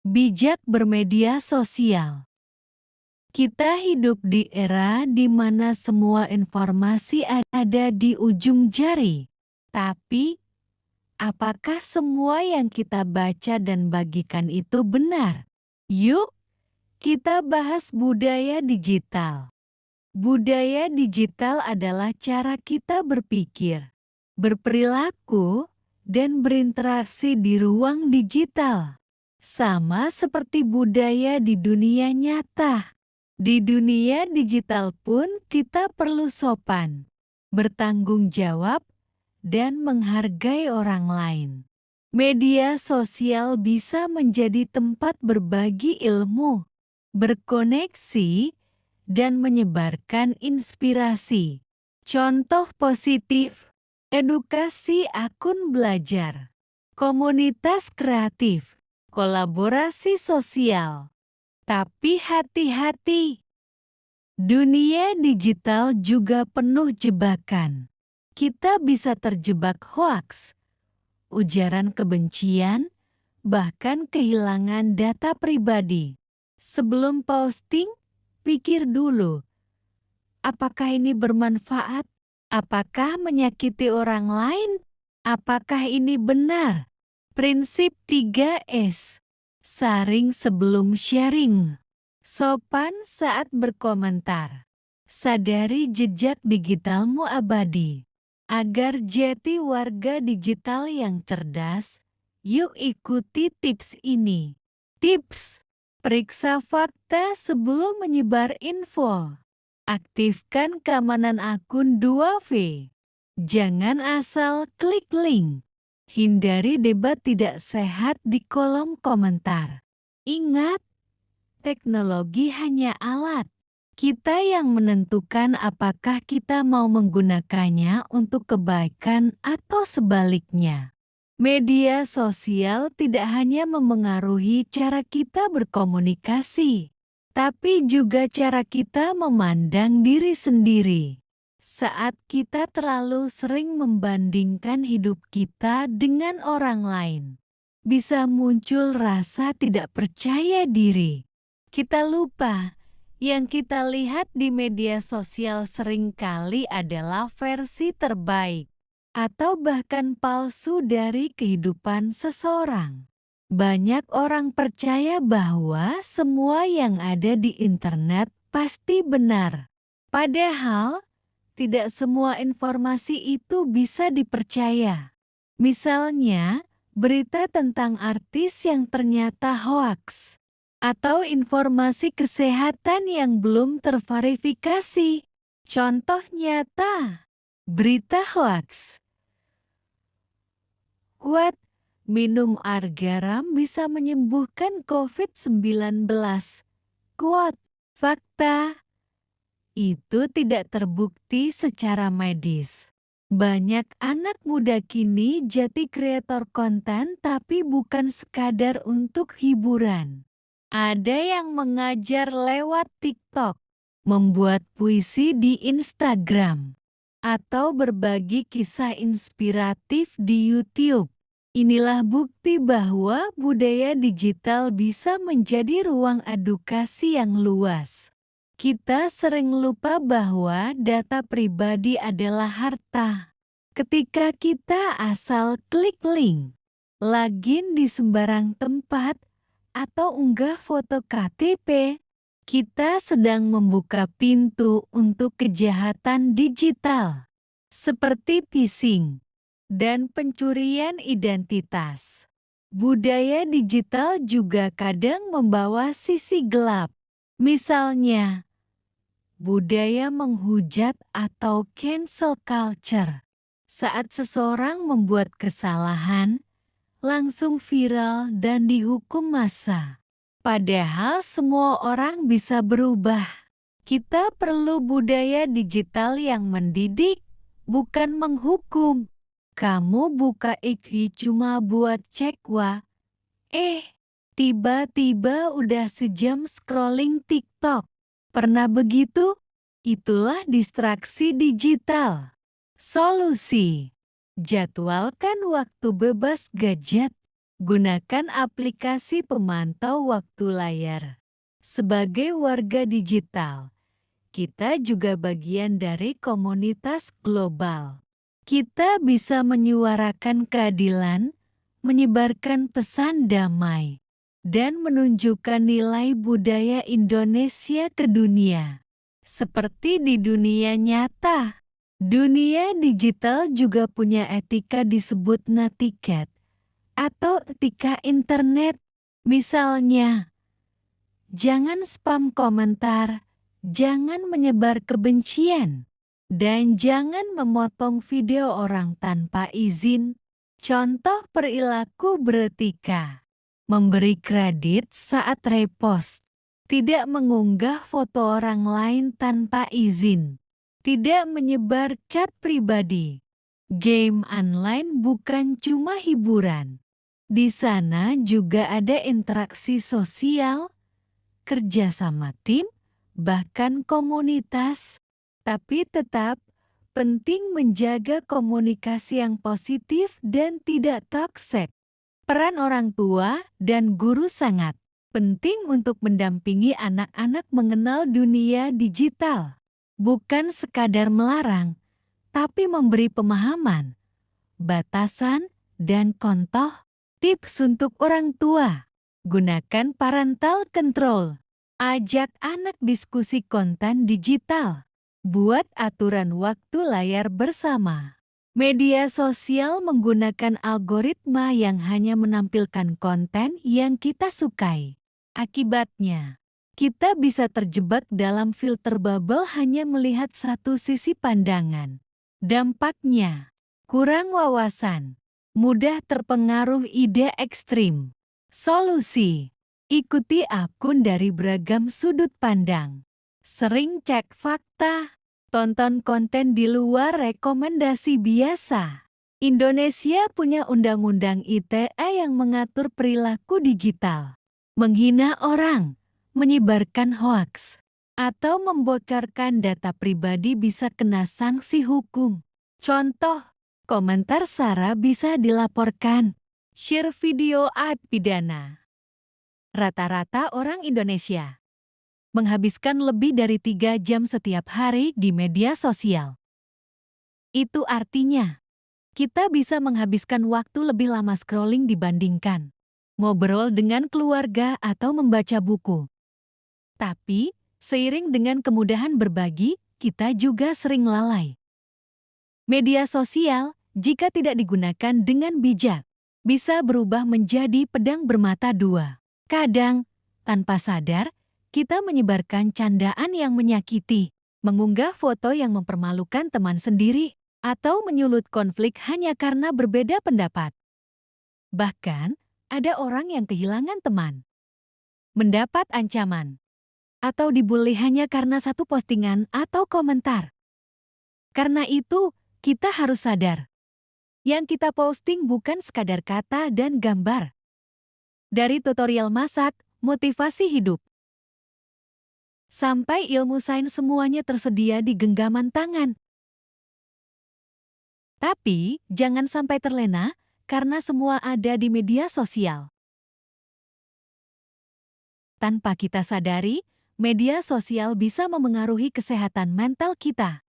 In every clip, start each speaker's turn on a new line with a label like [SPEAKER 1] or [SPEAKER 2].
[SPEAKER 1] Bijak bermedia sosial. Kita hidup di era di mana semua informasi ada di ujung jari. Tapi, apakah semua yang kita baca dan bagikan itu benar? Yuk, kita bahas budaya digital. Budaya digital adalah cara kita berpikir, berperilaku, dan berinteraksi di ruang digital. Sama seperti budaya di dunia nyata. Di dunia digital pun kita perlu sopan, bertanggung jawab, dan menghargai orang lain. Media sosial bisa menjadi tempat berbagi ilmu, berkoneksi, dan menyebarkan inspirasi. Contoh positif, edukasi akun belajar, komunitas kreatif, kolaborasi sosial. Tapi hati-hati, dunia digital juga penuh jebakan. Kita bisa terjebak hoaks, ujaran kebencian, bahkan kehilangan data pribadi. Sebelum posting, pikir dulu, apakah ini bermanfaat? Apakah menyakiti orang lain? Apakah ini benar? Prinsip 3S. Saring sebelum sharing. Sopan saat berkomentar. Sadari jejak digitalmu abadi. Agar jadi warga digital yang cerdas, yuk ikuti tips ini. Tips: periksa fakta sebelum menyebar info. Aktifkan keamanan akun 2V. Jangan asal klik link. Hindari debat tidak sehat di kolom komentar. Ingat, teknologi hanya alat. Kita yang menentukan apakah kita mau menggunakannya untuk kebaikan atau sebaliknya. Media sosial tidak hanya memengaruhi cara kita berkomunikasi, tapi juga cara kita memandang diri sendiri. Saat kita terlalu sering membandingkan hidup kita dengan orang lain, bisa muncul rasa tidak percaya diri. Kita lupa, yang kita lihat di media sosial seringkali adalah versi terbaik, atau bahkan palsu dari kehidupan seseorang. Banyak orang percaya bahwa semua yang ada di internet pasti benar. Padahal, tidak semua informasi itu bisa dipercaya. Misalnya, berita tentang artis yang ternyata hoaks, atau informasi kesehatan yang belum terverifikasi. Contoh nyata, berita hoaks. What? Minum air garam bisa menyembuhkan COVID-19. Quote, fakta. Itu tidak terbukti secara medis. Banyak anak muda kini jadi kreator konten tapi bukan sekadar untuk hiburan. Ada yang mengajar lewat TikTok, membuat puisi di Instagram, atau berbagi kisah inspiratif di YouTube. Inilah bukti bahwa budaya digital bisa menjadi ruang edukasi yang luas. Kita sering lupa bahwa data pribadi adalah harta. Ketika kita asal klik link, login di sembarang tempat, atau unggah foto KTP, kita sedang membuka pintu untuk kejahatan digital, seperti phishing dan pencurian identitas. Budaya digital juga kadang membawa sisi gelap. Misalnya, budaya menghujat atau cancel culture. Saat seseorang membuat kesalahan, langsung viral dan dihukum massa. Padahal semua orang bisa berubah. Kita perlu budaya digital yang mendidik, bukan menghukum. Kamu buka IG cuma buat cek wah. Tiba-tiba udah sejam scrolling TikTok. Pernah begitu? Itulah distraksi digital. Solusi: jadwalkan waktu bebas gadget. Gunakan aplikasi pemantau waktu layar. Sebagai warga digital, kita juga bagian dari komunitas global. Kita bisa menyuarakan keadilan, menyebarkan pesan damai, dan menunjukkan nilai budaya Indonesia ke dunia. Seperti di dunia nyata, dunia digital juga punya etika disebut netiquette atau etika internet. Misalnya, jangan spam komentar, jangan menyebar kebencian, dan jangan memotong video orang tanpa izin. Contoh perilaku beretika: memberi kredit saat repost, tidak mengunggah foto orang lain tanpa izin, tidak menyebar chat pribadi. Game online bukan cuma hiburan. Di sana juga ada interaksi sosial, kerja sama tim, bahkan komunitas. Tapi tetap penting menjaga komunikasi yang positif dan tidak toksik. Peran orang tua dan guru sangat penting untuk mendampingi anak-anak mengenal dunia digital. Bukan sekadar melarang, tapi memberi pemahaman, batasan, dan contoh. Tips untuk orang tua: gunakan parental control. Ajak anak diskusi konten digital. Buat aturan waktu layar bersama. Media sosial menggunakan algoritma yang hanya menampilkan konten yang kita sukai. Akibatnya, kita bisa terjebak dalam filter bubble hanya melihat satu sisi pandangan. Dampaknya, kurang wawasan, mudah terpengaruh ide ekstrim. Solusi: ikuti akun dari beragam sudut pandang. Sering cek fakta. Tonton konten di luar rekomendasi biasa. Indonesia punya undang-undang ITE yang mengatur perilaku digital. Menghina orang, menyebarkan hoaks, atau membocorkan data pribadi bisa kena sanksi hukum. Contoh, komentar sara bisa dilaporkan. Share video aib pidana. Rata-rata orang Indonesia menghabiskan lebih dari 3 jam setiap hari di media sosial. Itu artinya, kita bisa menghabiskan waktu lebih lama scrolling dibandingkan ngobrol dengan keluarga atau membaca buku. Tapi, seiring dengan kemudahan berbagi, kita juga sering lalai. Media sosial, jika tidak digunakan dengan bijak, bisa berubah menjadi pedang bermata dua. Kadang, tanpa sadar, kita menyebarkan candaan yang menyakiti, mengunggah foto yang mempermalukan teman sendiri, atau menyulut konflik hanya karena berbeda pendapat. Bahkan, ada orang yang kehilangan teman, mendapat ancaman, atau dibully hanya karena satu postingan atau komentar. Karena itu, kita harus sadar, yang kita posting bukan sekadar kata dan gambar. Dari tutorial masak, motivasi hidup, sampai ilmu sains, semuanya tersedia di genggaman tangan. Tapi, jangan sampai terlena, karena semua ada di media sosial. Tanpa kita sadari, media sosial bisa memengaruhi kesehatan mental kita.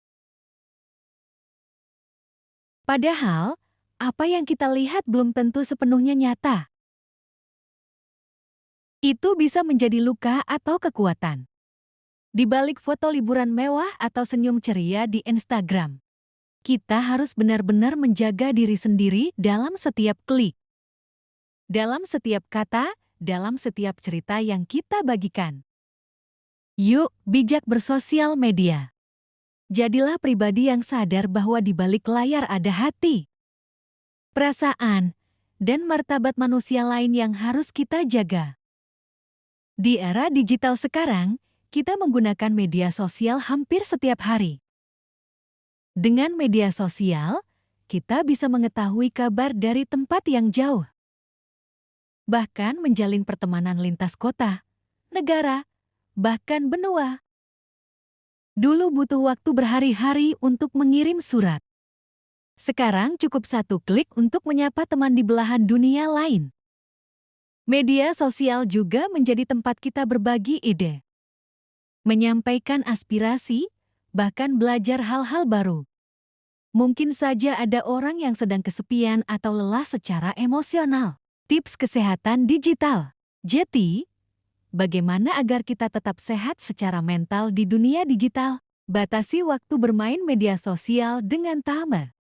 [SPEAKER 1] Padahal, apa yang kita lihat belum tentu sepenuhnya nyata. Itu bisa menjadi luka atau kekuatan. Di balik foto liburan mewah atau senyum ceria di Instagram, kita harus benar-benar menjaga diri sendiri dalam setiap klik, dalam setiap kata, dalam setiap cerita yang kita bagikan. Yuk, bijak bersosial media. Jadilah pribadi yang sadar bahwa di balik layar ada hati, perasaan, dan martabat manusia lain yang harus kita jaga. Di era digital sekarang, kita menggunakan media sosial hampir setiap hari. Dengan media sosial, kita bisa mengetahui kabar dari tempat yang jauh. Bahkan menjalin pertemanan lintas kota, negara, bahkan benua. Dulu butuh waktu berhari-hari untuk mengirim surat. Sekarang cukup satu klik untuk menyapa teman di belahan dunia lain. Media sosial juga menjadi tempat kita berbagi ide, menyampaikan aspirasi, bahkan belajar hal-hal baru. Mungkin saja ada orang yang sedang kesepian atau lelah secara emosional. Tips kesehatan digital. Jadi, bagaimana agar kita tetap sehat secara mental di dunia digital? Batasi waktu bermain media sosial dengan timer.